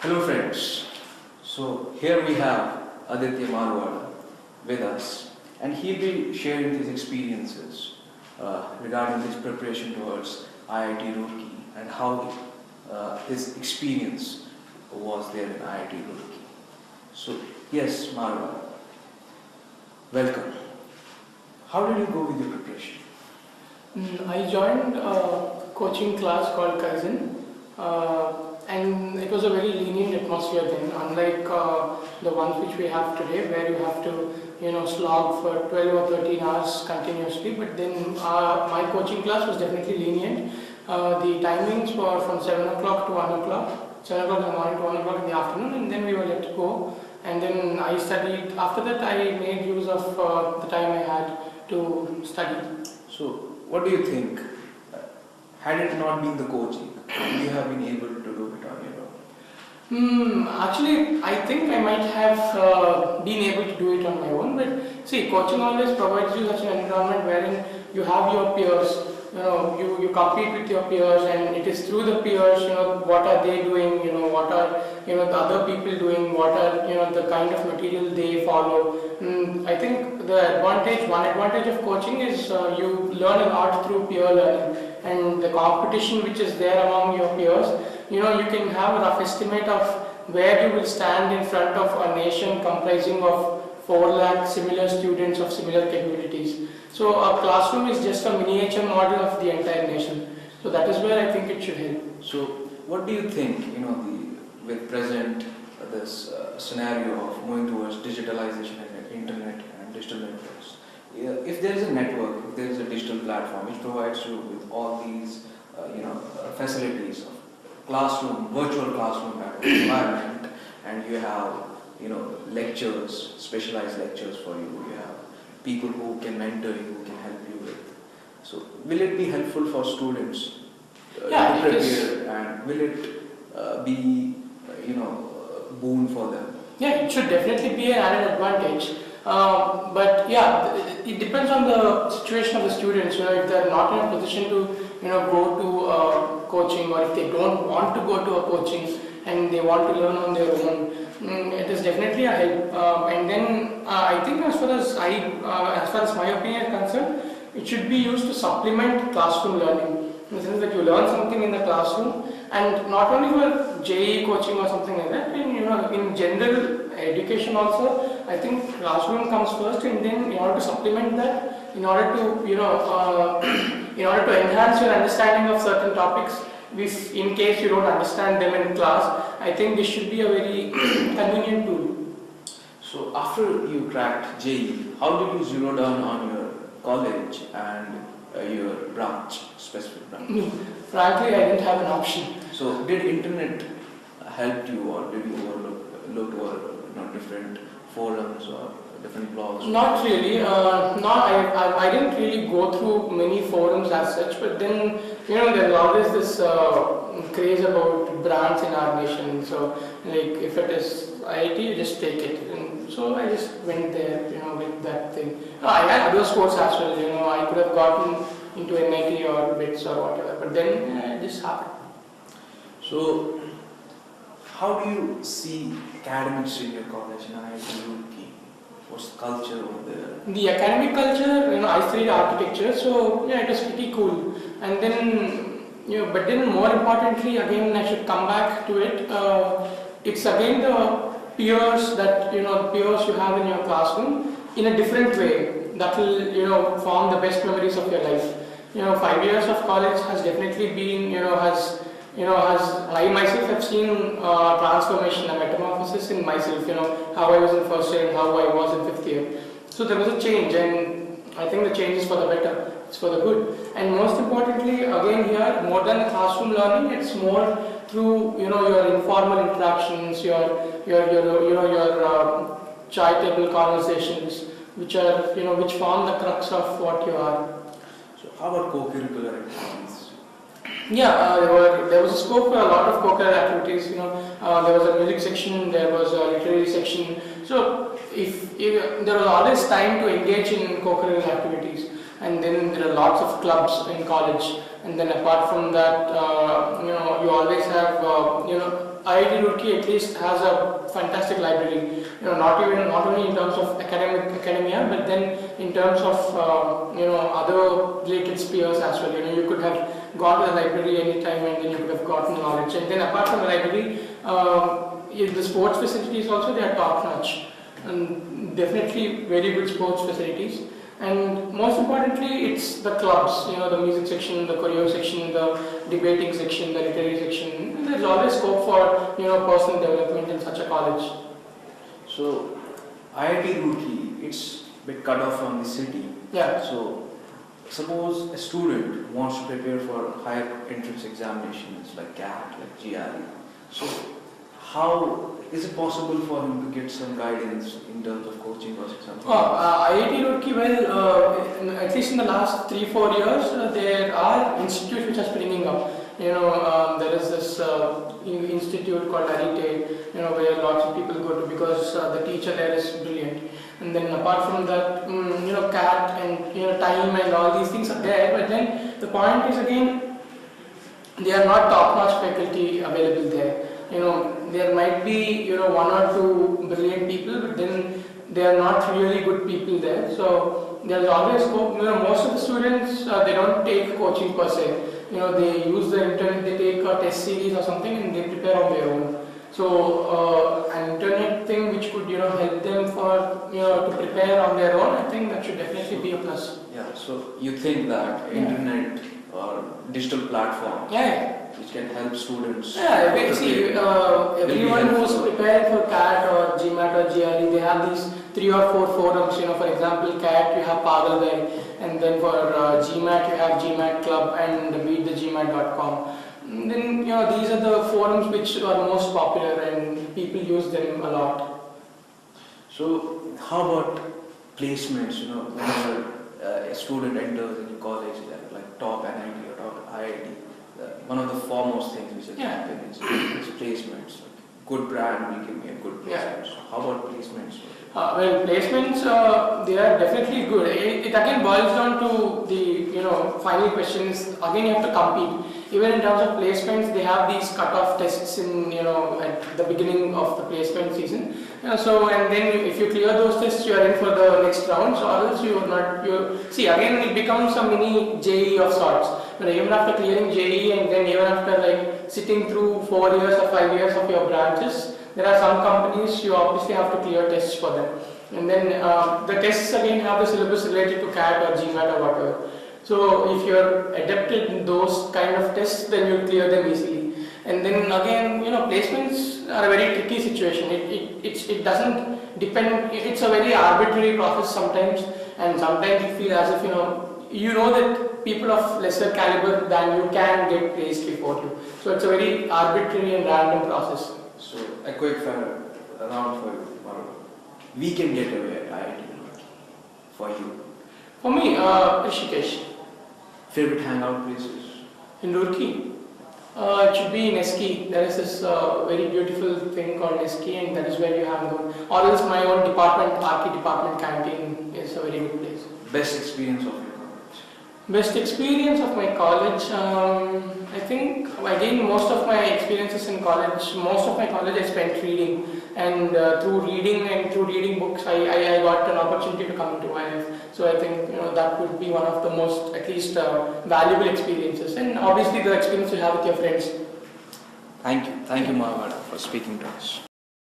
Hello friends, so here we have Aditya Maruvada with us, and he'll be sharing his experiences regarding his preparation towards IIT Roorkee and how his experience was there in IIT Roorkee. So yes, Maruvada, welcome. How did you go with your preparation? I joined a coaching class called Kaizen. And it was a very lenient atmosphere then, unlike the ones which we have today, where you have to, slog for 12 or 13 hours continuously. But then my coaching class was definitely lenient. The timings were from 7 o'clock to 1 o'clock, 7 o'clock in the morning to 1 o'clock in the afternoon, and then we were let to go. And then I studied. After that, I made use of the time I had to study. So, what do you think? Had it not been the coaching, would you have been able to do it on your own? Actually, I think I might have been able to do it on my own. But see, coaching always provides you such an environment wherein you have your peers. You compete with your peers, and it is through the peers. What are they doing? What are the other people doing? What are the kind of material they follow? I think one advantage of coaching is you learn a lot through peer learning, and the competition which is there among your peers. You can have a rough estimate of where you will stand in front of a nation comprising of 4 lakh similar students of similar capabilities. So a classroom is just a miniature model of the entire nation. So that is where I think it should help. So what do you think, with present this scenario of moving towards digitalization and internet and digital networks? If there is a network, if there is a digital platform which provides you with all these, facilities of classroom, virtual classroom type of environment, and you have, lectures, specialized lectures for you, you have people who can mentor you, who can help you with. So, will it be helpful for students to prepare, and will it be, boon for them? Yeah, it should definitely be an added advantage. But yeah, it depends on the situation of the students. If they are not in a position to, go to coaching, or if they don't want to go to a coaching and they want to learn on their own, it is definitely a help. And then I think as far as my opinion is concerned, it should be used to supplement classroom learning. In the sense that you learn something in the classroom, and not only for JEE coaching or something like that. In general education also, I think classroom comes first, and then in order to supplement that, in order to enhance your understanding of certain topics, if in case you don't understand them in class, I think this should be a very convenient tool. So after you cracked JEE, how did you zero down on your college and your specific branch? Frankly, I didn't have an option. So did internet help you, or did you look over different forums or different blogs? Not really. I didn't really go through many forums as such, but then there's always this craze about brands in our nation. So like if it is IIT, you just take it. And so I just went there, with that thing. I had other sports as well. I could have gotten into NIT or BITS or whatever, but then it just happened. So how do you see academics in your college in IIT Roorkee? What's the culture over there? The academic culture, I studied architecture, so yeah, it was pretty cool. And then, but then more importantly, again, I should come back to it. It's again the peers peers you have in your classroom in a different way that will, form the best memories of your life. 5 years of college has definitely been, I myself have seen transformation and metamorphosis in myself, how I was in first year and how I was in 5th year. So there was a change, and I think the change is for the better, it's for the good. And most importantly, again here, more than the classroom learning, it's more through, your informal interactions, your chai table conversations, which form the crux of what you are. So how about co-curricular activities? Yeah, there was a scope for a lot of co-curricular activities. There was a music section, there was a literary section. So if there was always time to engage in co-curricular activities, and then there are lots of clubs in college. And then apart from that, you always have IIT Roorkee at least has a fantastic library. Not only in terms of academia, but then in terms of other related spheres as well. You could have gone to the library anytime and then you could have gotten knowledge. And then apart from the library, the sports facilities also, they are top notch, and definitely very good sports facilities. And most importantly, it's the clubs, the music section, the choreo section, the debating section, the literary section. And there's always scope for, personal development in such a college. So, IIT Roorkee, it's a bit cut off from the city. Yeah. So, suppose a student wants to prepare for higher entrance examinations like CAT, like GRE. So, how is it possible for him to get some guidance in terms of coaching or something? IIT Roorkee, well, at least in the last 3-4 years, there are institutes which are springing up. There is this institute called Aditya, where lots of people go to because the teacher there is brilliant. And then apart from that, CAT and time and all these things are there. But then the point is again, they are not top-notch faculty available there. There might be one or two brilliant people, but then they are not really good people there. So there's always scope. Most of the students they don't take coaching per se. They use the internet. They take a test series or something and they prepare on their own. So an internet thing which could help them for to prepare on their own, I think that should definitely be a plus. Yeah. So you think that internet or digital platform, which can help students. Yeah, everyone who's preparing for CAT or GMAT or GRE, they have these 3 or 4 forums. For example, CAT you have Pagal Guy, and then for GMAT you have GMAT Club and beatthegmat.com. Then these are the forums which are most popular and people use them a lot. So how about placements? Whenever a student enters into college, like top NIT or top IIT, one of the foremost things which has happened is placements. Good brand will give me a good placement. So how about placements? Well, placements, they are definitely good. It again boils down to the final questions. Again, you have to compete. Even in terms of placements, they have these cut-off tests in at the beginning of the placement season. So and then if you clear those tests, you are in for the next round. So or else you are not. See, again, it becomes a mini JEE of sorts. Even after clearing JEE and then even after sitting through 4 years or 5 years of your branches, there are some companies you obviously have to clear tests for them. And then the tests again have the syllabus related to CAT or GMAT or whatever. So if you are adapted in those kind of tests, then you clear them easily. And then again, placements are a very tricky situation. It doesn't depend. It's a very arbitrary process sometimes, and sometimes you feel as if that people of lesser caliber than you can get placed before you. So it's a very arbitrary and random process. So a quick fire round for you, Maruvada. We can get away at IIT for you. For me, Rishikesh. Favorite hangout places? In Roorkee? It should be in Eski. There is this very beautiful thing called Eski, and that is where you hang out. Or else my own department, Archi department canteen is a very good place. Best experience of your college? Best experience of my college, I think again most of my experiences in college, most of my college I spent reading, and through reading books I got an opportunity to come into IIF. So I think that would be one of the most at least valuable experiences, and obviously the experience you have with your friends. Thank you Maruvada for speaking to us.